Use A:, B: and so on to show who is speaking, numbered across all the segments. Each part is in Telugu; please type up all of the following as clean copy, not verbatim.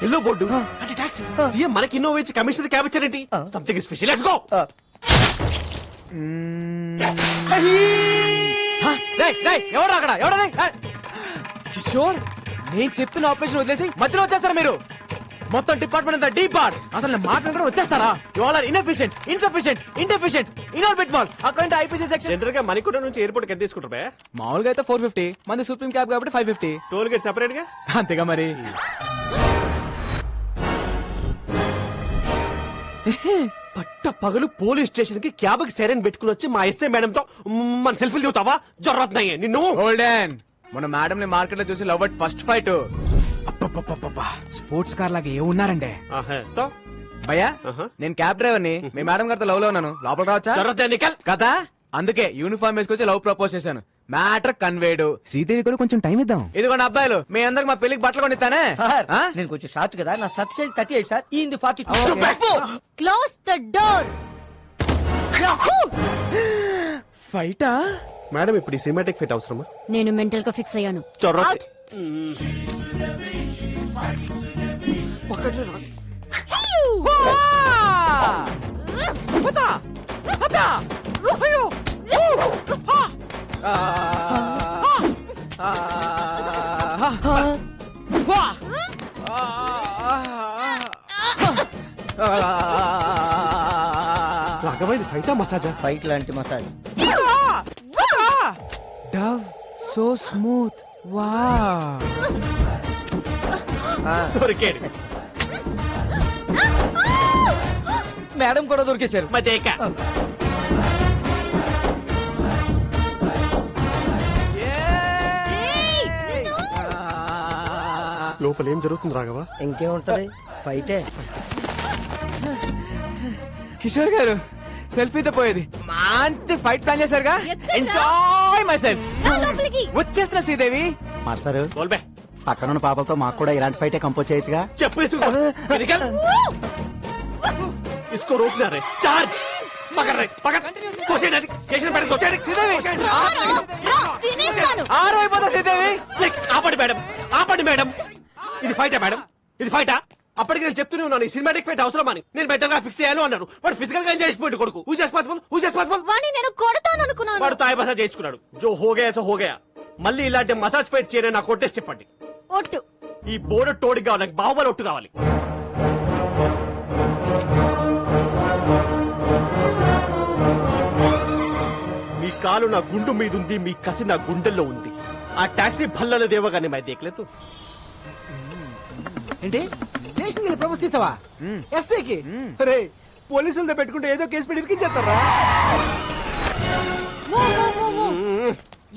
A: ఎల్లో బోర్డు అంటే టాక్సీ. సీఎం మనకి ఇన్నోవా ఇచ్చి కమిషనర్ క్యాబ్ ఇచ్చారేంటి? Something special. Let's go.
B: ఎవరు అక్కడ? ఎవడది? కిషోర్, నేను చెప్పిన ఆపరేషన్ వదిలేసి మధ్యలో వచ్చేస్తారా మీరు? మొత్తం డిపార్ట్మెంట్ అంతా డీప్ పార్ట్. అసలు నేను మాట్లాడుకుంటే వచ్చేస్తారా? You all are inefficient, insufficient, indeficient, Inorbit mall. Account IPC section.
A: General గా మణికొండ నుంచి ఎయిర్పోర్ట్ కి ఎంత తీసుకుంటారు బే?
B: మామూలుగా అయితే 450, మంది సుప్రీం క్యాబ్ కాబట్టి 550.
A: టోల్ గేట్ సెపరేట్ గా.
B: అంతేగా మరి.
A: పట్ట పగలు పోలీస్ స్టేషన్ కి క్యాబ్ కి సైరన్ పెట్టుకుని వచ్చి మా ఎస్ఐ మేడం తో మన సెల్ఫీలు దిగుతావా? జరుగుతున్నాయి నిన్ను.
B: గోల్డెన్, మన మేడం ని మార్కెట్ లో చూసి love at first fight. Sports car లాగా ఏ ఉన్నారండి భయ్యా. నేను క్యాబ్ డ్రైవర్ ని, మీ మేడం గారితో లవ్ లో ఉన్నాను. లోపల రావచ్చా? కదా, అందుకే యూనిఫామ్ వేసుకొచ్చి లవ్ ప్రపోజ్ చేశాను. Matter conveyed. శ్రీదేవి కూడా కొంచెం టైం ఇద్దాం. ఇదిగోండి అబ్బాయిలు, మీ అందరికి మా పెళ్లికి బట్టలు కొనిస్తానే.
C: నేను కొంచెం షార్ట్ కదా, నా షర్ట్ సైజ్ 38 సార్, ఈ 42.
D: Close the door.
B: ఫైటా?
A: మేడం ఇప్పుడు ఈ సినిమాటిక్ ఫిట్ అవసరమా?
D: నేను మెంటల్ గా ఫిక్స్ అయ్యాను.
A: చొర్రొద్దు. రాఘవైంది ఫైటా మసాజా?
C: ఫైట్ లాంటి massage.
B: Dove so smooth. Wow.
A: దొరికాడు.
C: మేడం కూడా దొరికేశారు.
A: మదేక లోపల ఏం జరుగుతుంది రాఘవ?
C: ఇంకేముంటది, ఫైటే.
B: కిషోర్ గారు, సెల్ఫీతో పోయేది మంచి ఫైట్ ప్లాన్ చేశారుగా. Enjoy myself. వచ్చేస్తున్నా శ్రీదేవి.
C: మాస్టర్,
A: బోల్బే
C: పక్కనున్న పాపలతో మాకు కూడా ఇలాంటి ఫైటే కంపోజ్ చేయొచ్చుగా.
A: చెప్పు. इसको रोकना रे. चार्ज. पकड़ रे, पकड़. कोशिश नहीं. स्टेशन पर कोशिश नहीं.
B: శ్రీదేవి
A: ఆపండి మేడం, ఆపండి మేడం. ఇది ఫైటా మేడం? ఇది ఫైటా? అప్పటికి నేను చెప్తూనే ఉన్నాను ఈ సినిమాటిక్ ఫైట్ అవసరం అని. నేను బెటర్ గా ఫిక్స్ చేయాలి అన్నారు. వాడు ఫిజికల్ గా ఎంజాయ్ చేసిపోయాడు కొడుకు. Who's responsible?
D: వాణ్ణి నేను కొడతాను అనుకున్నాను.
A: వాడు తాయి మసాజ్ చేసుకున్నాడు. జో హోగయా సో హోగయా. మళ్ళీ ఇలాంటి మసాజ్ ఫైట్ చేయని నాకు కొట్టేసి చెప్పండి.
D: ఒట్టు.
A: ఈ బోర్డు టోడి కావాలి, నాకు బాహుబలి ఒట్టు కావాలి. మీ కాలు నా గుండు మీద ఉంది, మీ కసి నా గుండెల్లో ఉంది. ఆ టాక్సీ భల్లల దేవగానే మై దేఖలేదు.
C: ఏంటి స్టేషన్ కి ప్రపోజ్ చేసావా? ఎస్ఐకి? అరే, పోలీసులతో పెట్టుకుంటే ఏదో కేసు పెట్టి ఇరికించేస్తారా?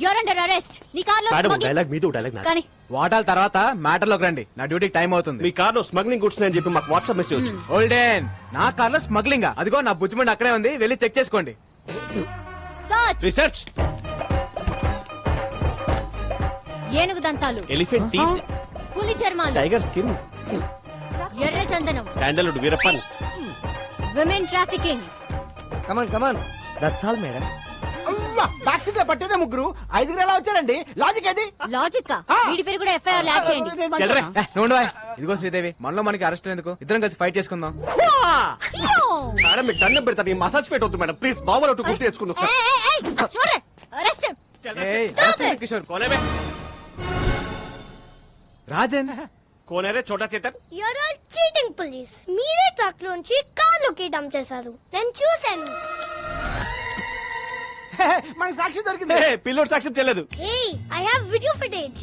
D: You're under arrest. నీ కార్లో
A: డైలాగ్ మీద డైలాగ్
D: కానీ
B: వాటాల తర్వాత మ్యాటర్ లోకి రండి. నా డ్యూటీకి టైం అవుతుంది.
A: మీ కార్లో స్మగ్లింగ్ గుడ్స్ అని చెప్పి మాకు వాట్సాప్ మెసేజ్ వచ్చింది.
B: ఓల్డెన్, నా కార్లో స్మగ్లింగ్? అదిగో నా బుజ్జిమండి అక్కడే ఉంది, వెళ్ళి చెక్ చేసుకోండి.
A: రీసెర్చ్.
D: ఏనుగు దంతాలు,
A: ఎలిఫెంట్ టీత్,
D: పులి చర్మాలు,
A: టైగర్ స్కిన్,
D: ఎర్ర చందనం,
A: sandalwood Veerappan,
D: women trafficking.
C: Come on come on, that's all madam. Back seat లో పట్టేదే ముగ్గురు, 5 ఎలా వచ్చారండి? లాజిక్ ఏది?
D: లాజిక్. వీడి పేరు కూడా ఎఫ్ఐఆర్ యాడ్ చేయండి.
B: ఇదిగో శ్రీదేవి, మనలో మనకి అరెస్ట్ ఎందుకు? ఇద్దరం కలిసి ఫైట్ చేసుకుందాం.
A: మేడం మీకు దండం పెడతాను. ఈ మసాజ్ ఫైట్ వద్దు మేడం, ప్లీజ్. బాబు ఒట్టు గుర్తు తెచ్చుకుందాం.
B: కిషోర్ రాజన్
A: కోనేరే చోటా Chetan.
E: You're all cheating police. మీరే ట్రక్ లోంచి కార్లోకి డంప్ చేశారు, నేను చూశాను.
C: మనకి సాక్షి దొరికింది.
A: పిల్లోడు సాక్ష్యం చేయలేదు.
E: Hey, I have video footage.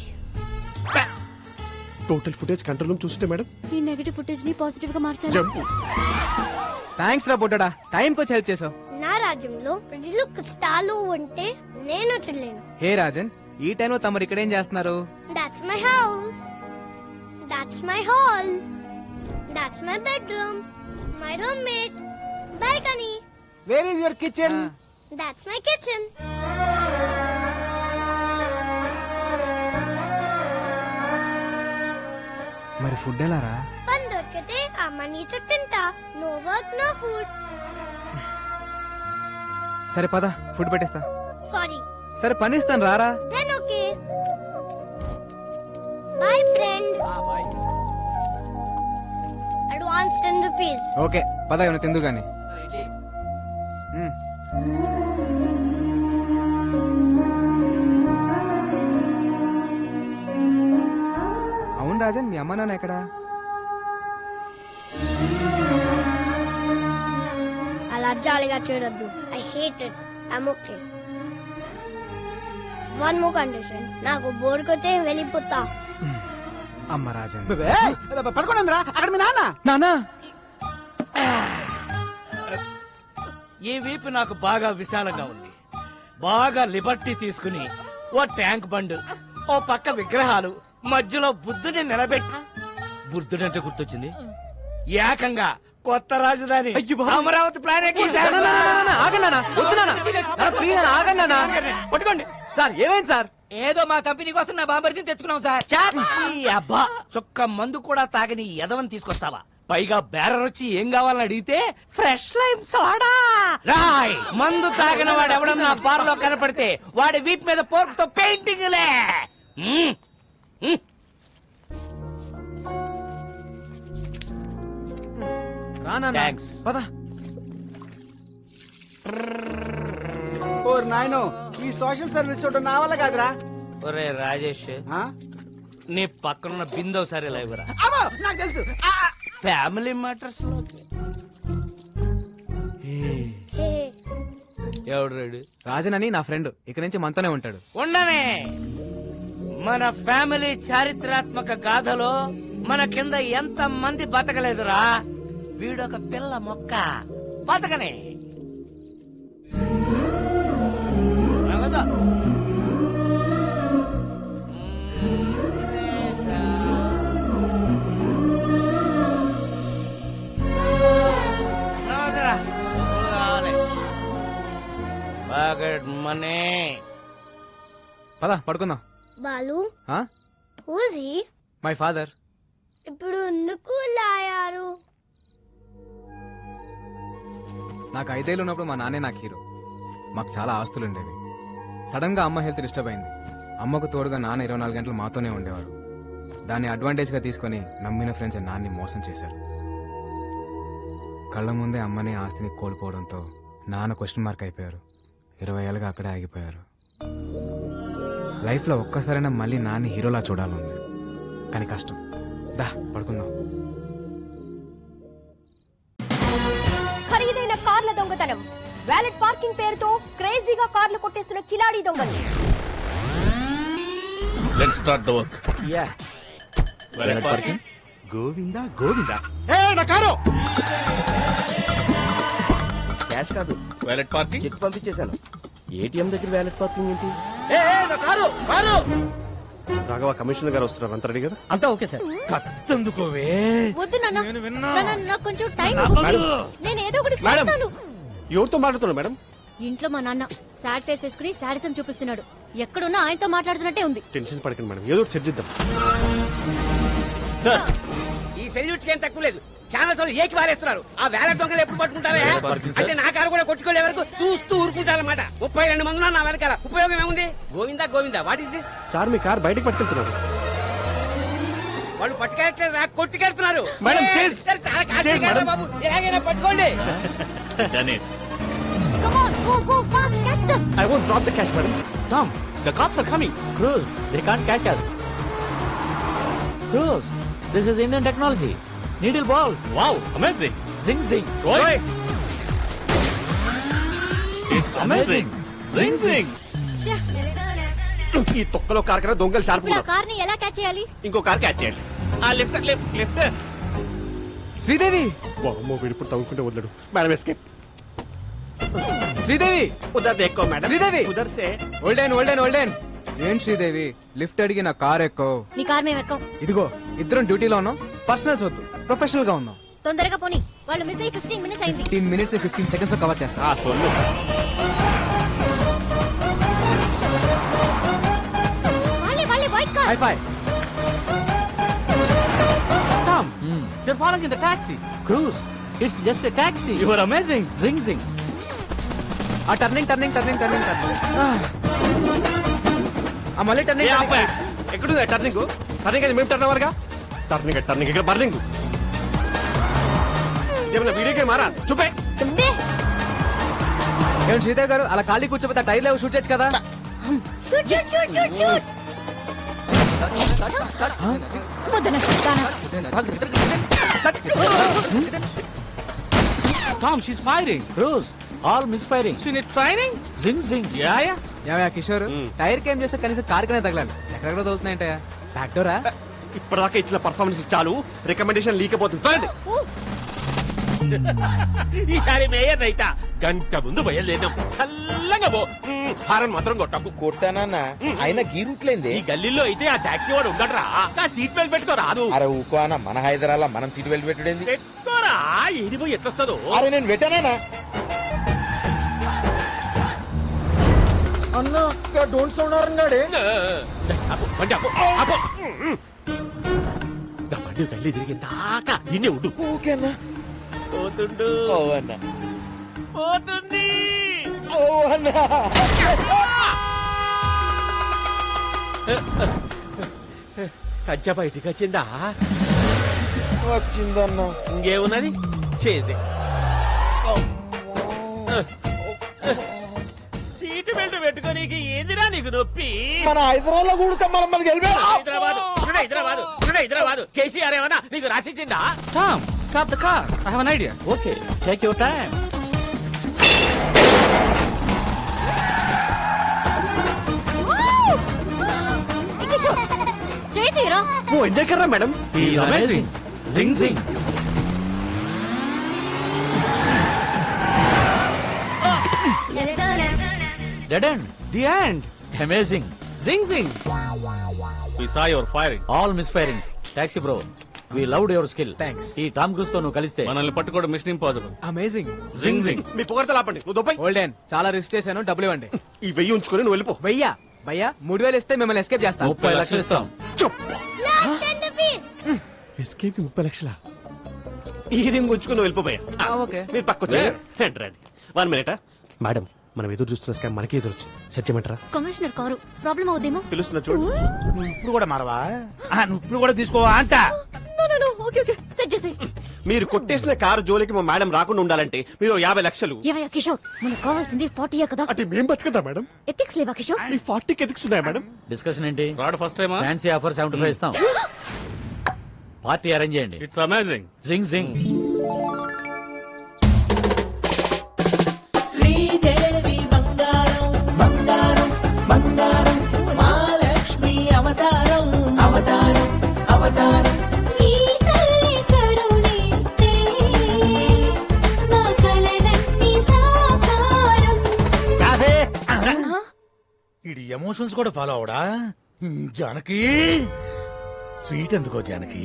A: Total footage control room చూస్తుంటే మేడం
D: ఈ నెగటివ్ ఫుటేజ్ ని పాజిటివ్ గా మార్చాలి.
A: జంపు.
B: థ్యాంక్స్ రా బుడ్డడా, టైం కొంచెం హెల్ప్ చేసావు.
E: నా రాజ్యంలో ప్రజలు కష్టాలు ఉంటే నేను చూడలేను.
B: హే రాజన్, ఈ టైంలో తమరు ఇక్కడేం చేస్తున్నారు?
E: That's my house. That's my hall. That's my bedroom. My roommate. Balcony.
C: Where is your kitchen?
E: That's my kitchen.
B: మరి ఫుడ్ ఎలా రా?
E: పని దొరికితే అమ్మనితో తింటా. No work, no food.
B: సరే పద, ఫుడ్ పెట్టేస్తా.
E: Sorry.
B: సరే పని ఇస్తాను, రారా.
E: Then okay. Bye friend. wants 10 rupees.
B: Okay పద ఏమైనా తిందు గాని అవును రాజన్ మీ అమ్మ నాన్న ఎక్కడా
E: అలా జాలిగా చూడొద్దు. I hate it. I'm okay. One more condition. నాకు బోర్ కొట్టే వెళ్ళిపోతా.
B: అమ్మ రాజన్
C: పదకొండు అక్కడ మీ నాన్న
B: నానా
F: ఈ వీపు నాకు బాగా విశాలంగా ఉంది. బాగా లిబర్టీ తీసుకుని ఓ ట్యాంక్ బండ్, ఓ పక్క విగ్రహాలు, మధ్యలో బుద్ధుని నిలబెట్టి, బుద్ధుడంటే గుర్తొచ్చింది, ఏకంగా కొత్త రాజధాని అమరావతి ప్లాన్ పట్టుకోండి.
B: సార్ ఏమైంది సార్?
G: ఏదో మా కంపెనీ కోసం నా బాబర్తిని తెచ్చుకున్నాం సార్.
F: ఈ అబ్బా చొక్క మందు కూడా తాగని ఎదవని తీసుకొస్తావా? పైగా బేరర్ వచ్చి ఏం కావాలని అడిగితే ఫ్రెష్ లైమ్ సోడా. రాయ్ మందు తాగిన వాడు ఎవడన్నా బార్ లో కనపడితే వాడి వీప్ మీద పోర్క్ తో పెయింటింగ్ లే. Thanks.
B: పద
C: ఓర్ నాయనో ఈ సోషల్ సర్వీస్ చూడడం నా వల్ల కాదురా.
F: ఒరే రాజేష్,
C: ఆ?
F: నీ పక్కనున్న బిందో సరే లేవురా.
C: అమ్మో, నాకు తెలుసు.
F: Family matters
E: Hey.
F: ఎవడు రెడీ?
B: రాజన్ అని నా ఫ్రెండ్ ఇక్కడ నుంచి మనతోనే ఉంటాడు.
F: ఉండనే. మన ఫ్యామిలీ చారిత్రాత్మక గాథలో మన కింద ఎంత మంది బతకలేదురా. వీడొక పిల్ల మొక్క బతకనే. నవ్వదు. నవ్వదురా. డబ్బులు కావాలి. Pocket money.
B: పద పడుకుందాం.
E: Balu, who's he?
B: My father.
E: ఇప్పుడు ఎందుకు లాయారు?
B: నాకు 5 ఏళ్ళు ఉన్నప్పుడు మా నాన్నే నాకు హీరో. మాకు చాలా ఆస్తులు ఉండేవి. సడన్ గా అమ్మ హెల్త్ డిస్టర్బ్ అయింది. అమ్మకు తోడుగా నాన్న 24 గంటలు మాతోనే ఉండేవాడు. దాన్ని అడ్వాంటేజ్ గా తీసుకుని నమ్మిన ఫ్రెండ్స్ నాన్ని మోసం చేశారు. కళ్ళ ముందే అమ్మని ఆస్తిని కోల్పోవడంతో నాన్న క్వశ్చన్ మార్క్ అయిపోయారు. 20 ఏళ్ళుగా అక్కడే ఆగిపోయారు. లైఫ్ లో ఒక్కసారైనా మళ్ళీ నాన్ని హీరోలా చూడాలంది, కానీ కష్టం. దా పడుకుందాం.
D: ఖరీదైన కార్ల దొంగతనం, వ్యాలెట్ పార్కింగ్ పేరుతో క్రేజీగా కార్లు కొట్టేస్తున్న కిలాడీ దొంగలు.
H: Let's start the work.
A: Valet parking. Govinda Govinda. ఏ నా కారు.
C: క్యాష్ కాదు,
H: Valet parking.
C: చెక్ పంపించేశాను. ఏటీఎం దగ్గర వ్యాలెట్ పార్కింగ్ ఏంటి?
F: నా కారు కారు.
A: రాఘవ కమిషనర్ గారు వస్తున్నారు. అంత రెడీ కదా?
C: అంతా ఓకే సార్.
F: కత్తందుకోవే.
D: వద్దు నాన్న, నాన్న, నాకు కొంచెం టైం నేను ఏదో ఒకటి
A: మేడం.
D: చేస్తాను.
A: ఎవరితో మాట్లాడుతున్నారు మేడం?
D: ఇంట్లో మా నాన్న సాడ్ ఫేస్ వేసుకుని సాడిజం చూపిస్తున్నాడు. ఎక్కడున్నా ఆయనతో మాట్లాడుతున్నట్టే ఉంది.
A: టెన్షన్ పడకండి మేడం, ఏదో ఒకటి చర్చిద్దాం.
G: ఈ సెల్యూట్స్ ఏం తక్కువ లేదు. ఛానల్స్ వాళ్ళు ఏకి వారేస్తున్నారు. ఆ వేల దొంగలు ఎప్పుడు పట్టుకుంటారా? అంటే నా కారు కూడా కొట్టుకోలే వరకు చూస్తూ ఊరుకుంటారన్నమాట. 32 మంది ఉన్నారు నా వెనకాల. ఉపయోగం ఏముంది? Govinda Govinda, what is this?
A: Sir me car బయటకు పట్టుకెళ్తున్నారు.
G: వాళ్ళు పట్టుకెళ్ళట్లేదు, నాకు కొట్టుకెళ్తున్నారు.
A: మేడం, చేస్.
G: చాలా కాస్ట్లీ
A: చేస్,
G: కారు
A: మేడం.
G: బాబు, ఎలాగైనా పట్టుకోండి.
H: Done it.
D: Come on, go fast, catch them.
A: I won't drop the cash, madam.
F: Tom, the cops are coming. Cruz, they can't catch us. Cruz, this is Indian technology. Needle balls.
H: Wow, amazing.
F: Zing zing.
H: Roy. It's amazing. Zing zing.
D: ఛే,
A: ఈ తొక్కలో కార్ కన్నా దొంగలు షార్ప్
D: ఇప్పుడు ఆ కార్ ని ఎలా క్యాచ్ చేయాలి?
A: ఇంకో కార్ క్యాచ్ చేయండి. లిఫ్ట్.
B: శ్రీదేవి,
A: అమ్మో వీడు ఇప్పుడు తవ్వుకుంటే వదలడు. Madam escape.
B: శ్రీదేవి,
A: ఉదర్ దేక్కో మేడం.
B: శ్రీదేవి.
A: ఉదర్ సే.
B: ఓల్డెన్. ఏం శ్రీదేవి, లిఫ్ట్ అడిగి నా కార్ ఎక్కో.
D: నీ కార్ మేము ఎక్కం.
B: ఇదిగో ఇద్దరం డ్యూటీలో ఉన్నాం. పర్సనల్స్ వద్దు, ప్రొఫెషనల్ గా ఉన్నాం.
D: తొందరగా పోనీ, వాళ్ళు మిస్ అయ్యి 15 మినిట్స్ అయింది.
B: 15 మినిట్స్ 15 సెకండ్స్ లో కవర్ చేస్తా.
D: వాళ్ళే white car.
B: High phi.
F: Tom, they're falling in the taxi. Cruz, it's just a taxi. You are amazing. Zing zing.
B: ఆ టర్నింగ్ మళ్ళీ టర్నింగ్.
A: ఎక్కడుంది టర్నింగ్? టర్నింగ్ అది మేము టర్న్ అవర్గా. టర్నింగ్ ఇక్కడ బర్నింగ్. ఏమన్నా వీడియో గేమ్ మారా చూపే.
B: ఏమండి శ్రీదేవి గారు అలా ఖాళీ కూర్చోపోతే టైర్ లేవు షూట్ చేయొచ్చు కదా.
E: Shoot shoot shoot shoot shoot
D: వద్దన శక్తానా.
F: Tom, she's firing. Rose, all misfiring. She need training? Zing zing. Yeah.
B: ఏమయ్యా కిషోర్ టైర్ కేం చేస్తే కనీసం కార్ కనే తగలాలి. ఎక్కడెక్కడ తగులుతున్నాయంటయా బ్యాక్ డోరా.
A: ఇప్పటిదాకా ఇచ్చిన పర్ఫార్మెన్స్ చాలు, రికమెండేషన్ లీక్ అయిపోతుంది.
G: ఈసారి మేయర్ రైతా
A: గంట ముందు బయలుదేరినాం, చల్లగా పో. హారన్ మాత్రం కొట్టకు.
C: కొట్టానన్నా ఆయన గీ రూట్లేంది.
A: ఈ గల్లీలో అయితే ఆ టాక్సీ వాడు ఉండడరా, ఆ సీట్ బెల్ట్ పెట్టుకో రాదు.
C: అరే ఊకో అన్న, మన హైదరాబాద్ మనం సీట్ వెళ్ళి పెట్టుడేంది.
A: పెట్టుకోరా, ఇది పోయి ఎట్లొస్తుందో.
C: అరే నేను పెట్టానా అన్న డోంట్ సౌండ్ అరంగాడే.
A: బండి ఆపు, ఆపు. గా బండి గల్లీ తిరిగి దాకా ఇన్నే ఉండు.
C: ఓకేనా
A: పోతుండు,
C: ఓ అన్న
A: పోతుంది.
C: ఓ అన్న
A: కంచె బయటికి వచ్చిందా?
C: వచ్చిందన్న.
A: ఇంకేమున్నది చేసే. సీటు బెల్ట్ పెట్టుకోనీకి ఏందిరా నీకు నొప్పి?
C: మన హైదరాబాద్ కూడా మనం గెలిపారు.
A: హైదరాబాద్ కేసీఆర్ ఏమన్నా నీకు రాసిచ్చిందా?
F: Tom, stop the car. I have an idea. Okay, take your time.
D: చేతిరా
A: ఓ ఎంజాయ్ కర్రా madam.
F: He's amazing. Zing zing. Dead end. The end. Amazing. Zing zing.
H: We saw your firing.
F: All misfiring. Taxi bro. We loved your skill.
B: Thanks.
F: ఈ టామ్ క్రూజ్ తో నువ్వు కలిస్తే
H: మనల్ని పట్టుకోవడం మిషన్ ఇంపాసిబుల్.
B: అమేజింగ్.
H: జింగ్ జింగ్.
A: మీ పొగడతలు ఆపండి, నువ్వు దొబ్బై.
B: ఓల్డెన్ చాలా రిస్క్ చేశాను, డబ్బులు ఇవ్వండి.
A: ఈ 1000 ఉంచుకొని నువ్వు వెళ్ళిపో.
B: భయ్యా 3000 ఇస్తే మిమ్మల్ని ఎస్కేప్ చేస్తాను.
F: 30 లక్షలు ఇస్తాం.
E: Last and peace.
A: ఎస్కేప్ 30 లక్షలా? ఈ రింగ్ ఉంచుకొని నువ్వు వెళ్ళిపోయా.
B: ఓకే.
A: మీరు పక్క రండి. 1 మినిట్ మేడం, మనం ఎదురు చూస్తున్న స్కామ్ మనకి ఎదురు వచ్చింది. సెట్ చేయమంటారా?
D: కమిషనర్ కారు ప్రాబ్లం అవుదేమో.
A: పిలుస్తున్నా చూడు.
C: ఇప్పుడు కూడా మరవా ఇప్పుడు కూడా తీసుకోవా అంట.
D: ఓకే ఓకే సెట్ చేసేయ్.
A: మీరు కొట్టేసిన కారు జోలికి మా మేడం రాకుండా ఉండాలంటే మీరు 50 లక్షలు.
D: ఏవయ్యా కిషోర్, మనకు కావాల్సింది 40 కదా.
A: అంటే మేం బతుకదా మేడం?
D: ఎథిక్స్ లేవా కిషోర్?
A: మీ 40కి ఎదిక్స్ ఉన్నాయా మేడం?
F: డిస్కషన్ ఏంటి?
H: రాడ్ ఫస్ట్ టైమా?
F: ఫ్యాన్సీ ఆఫర్ 75 ఇస్తాం. పార్టీ అరేంజ్ చేయండి.
H: It's amazing.
F: Zing zing.
I: Sridevi బంగారం బంగారం బంగారం మహాలక్ష్మి అవతారం అవతారం అవతారం.
D: ఈ తల్లి కరుణిస్తే మా కలలన్నీ సాకారం.
C: ఇది ఎమోషన్స్ కూడా ఫాలో అవడా. జానకి స్వీట్ ఎందుకో జానకి.